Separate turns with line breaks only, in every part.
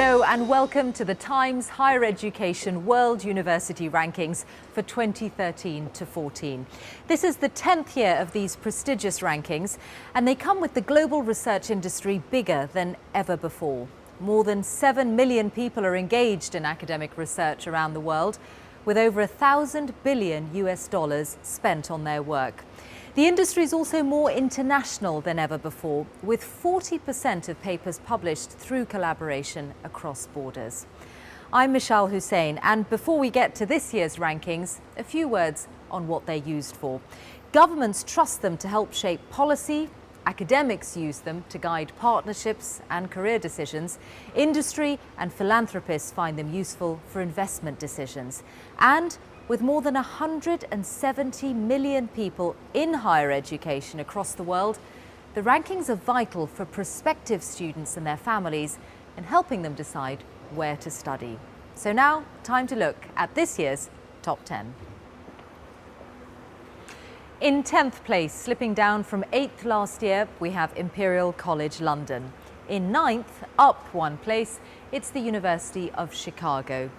Hello and welcome to the Times Higher Education World University Rankings for 2013 to 14. This is the 10th year of these prestigious rankings, and they come with the global research industry bigger than ever before. More than 7 million people are engaged in academic research around the world, with over $1,000 billion spent on their work. The industry is also more international than ever before, with 40% of papers published through collaboration across borders. I'm Michelle Hussein, and before we get to this year's rankings, a few words on what they're used for. Governments trust them to help shape policy, academics use them to guide partnerships and career decisions, industry and philanthropists find them useful for investment decisions, and with more than 170 million people in higher education across the world, the rankings are vital for prospective students and their families in helping them decide where to study. So now, time to look at this year's top 10. In 10th place, slipping down from 8th last year, we have Imperial College London. In 9th, up one place, it's the University of Chicago.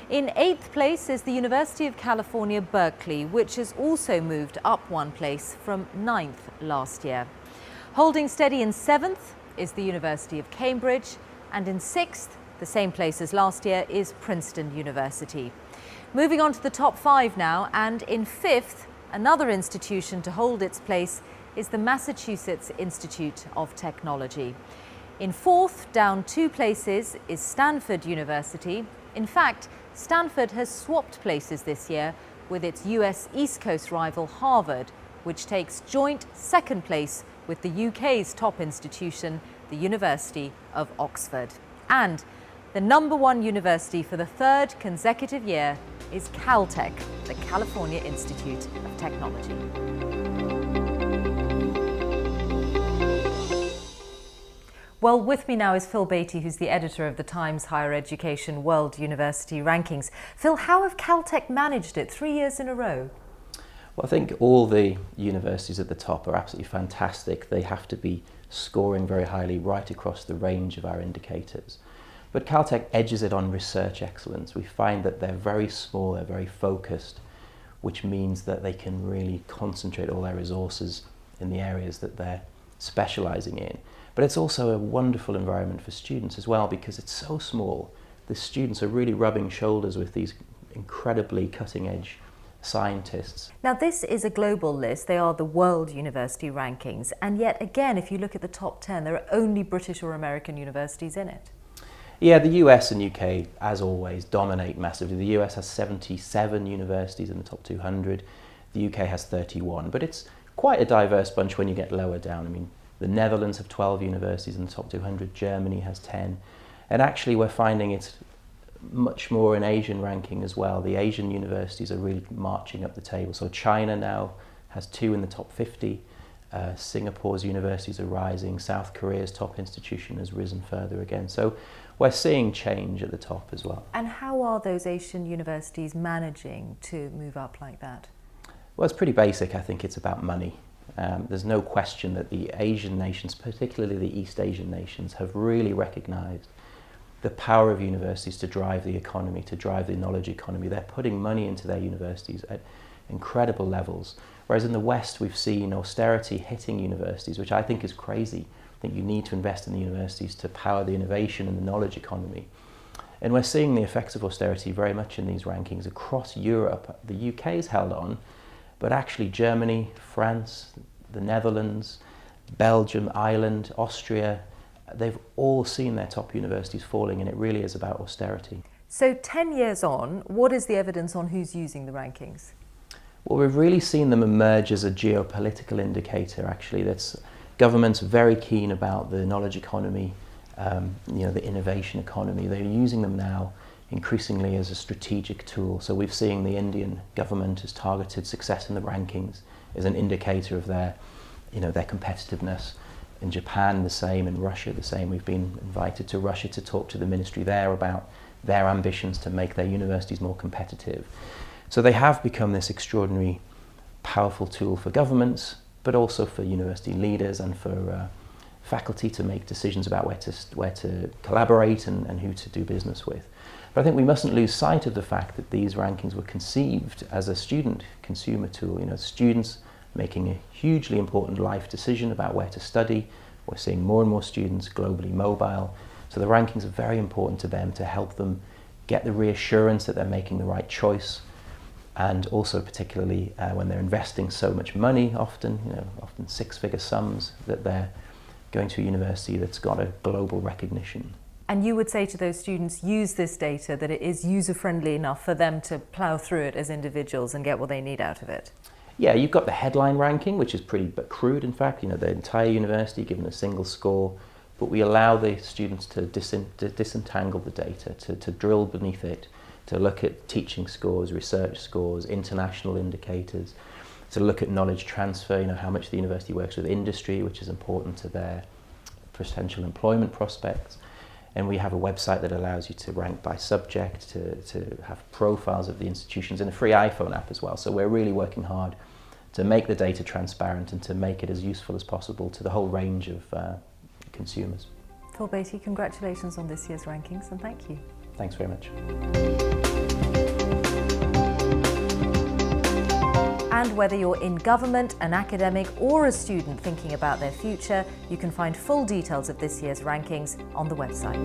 In 8th place is the University of California, Berkeley, which has also moved up one place from 9th last year. Holding steady in 7th is the University of Cambridge, and in 6th, the same place as last year, is Princeton University. Moving on to the top 5 now, and in 5th, another institution to hold its place is the Massachusetts Institute of Technology. In 4th, down 2 places, is Stanford University. In fact, Stanford has swapped places this year with its US East Coast rival Harvard, which takes joint 2nd place with the UK's top institution, the University of Oxford. And the #1 university for the 3rd consecutive year is Caltech, the California Institute of Technology. Well, with me now is Phil Beatty, who's the editor of the Times Higher Education World University Rankings. Phil, how have Caltech managed it 3 years in a row?
Well, I think all the universities at the top are absolutely fantastic. They have to be scoring very highly right across the range of our indicators. But Caltech edges it on research excellence. We find that they're very small, they're very focused, which means that they can really concentrate all their resources in the areas that they're specializing in. But it's also a wonderful environment for students as well, because it's so small. The students are really rubbing shoulders with these incredibly cutting-edge scientists.
Now, this is a global list. They are the World University Rankings. And yet again, if you look at the top 10, there are only British or American universities in it.
Yeah, the US and UK, as always, dominate massively. The US has 77 universities in the top 200. The UK has 31. But it's quite a diverse bunch when you get lower down. I mean, the Netherlands have 12 universities in the top 200, Germany has 10. And actually we're finding it's much more an Asian ranking as well. The Asian universities are really marching up the table. So China now has 2 in the top 50. Singapore's universities are rising. South Korea's top institution has risen further again. So we're seeing change at the top as well.
And how are those Asian universities managing to move up like that?
Well, it's pretty basic. I think it's about money. There's no question that the Asian nations, particularly the East Asian nations, have really recognized the power of universities to drive the economy, to drive the knowledge economy. They're putting money into their universities at incredible levels. Whereas in the West, we've seen austerity hitting universities, which I think is crazy. I think you need to invest in the universities to power the innovation and the knowledge economy. And we're seeing the effects of austerity very much in these rankings across Europe. The UK's held on, but actually Germany, France, the Netherlands, Belgium, Ireland, Austria, they've all seen their top universities falling, and it really is about austerity.
So 10 years on, what is the evidence on who's using the rankings?
Well, we've really seen them emerge as a geopolitical indicator, actually. That's governments very keen about the knowledge economy, the innovation economy. They're using them now increasingly as a strategic tool. So we've seen the Indian government has targeted success in the rankings as an indicator of their competitiveness. In Japan, the same. In Russia, the same. We've been invited to Russia to talk to the ministry there about their ambitions to make their universities more competitive. So they have become this extraordinary, powerful tool for governments, but also for university leaders and for faculty to make decisions about where to collaborate and who to do business with. But I think we mustn't lose sight of the fact that these rankings were conceived as a student consumer tool. You know, students making a hugely important life decision about where to study. We're seeing more and more students globally mobile. So the rankings are very important to them to help them get the reassurance that they're making the right choice. And also particularly when they're investing so much money, often six-figure sums, that they're going to a university that's got a global recognition.
And you would say to those students, use this data, that it is user-friendly enough for them to plough through it as individuals and get what they need out of it?
Yeah, you've got the headline ranking, which is pretty crude, in fact, the entire university given a single score, but we allow the students to disentangle the data, to drill beneath it, to look at teaching scores, research scores, international indicators, to look at knowledge transfer, how much the university works with industry, which is important to their potential employment prospects. And we have a website that allows you to rank by subject, to have profiles of the institutions, and a free iPhone app as well. So we're really working hard to make the data transparent and to make it as useful as possible to the whole range of consumers.
Phil Beattie, congratulations on this year's rankings, and thank you.
Thanks very much.
And whether you're in government, an academic, or a student thinking about their future, you can find full details of this year's rankings on the website.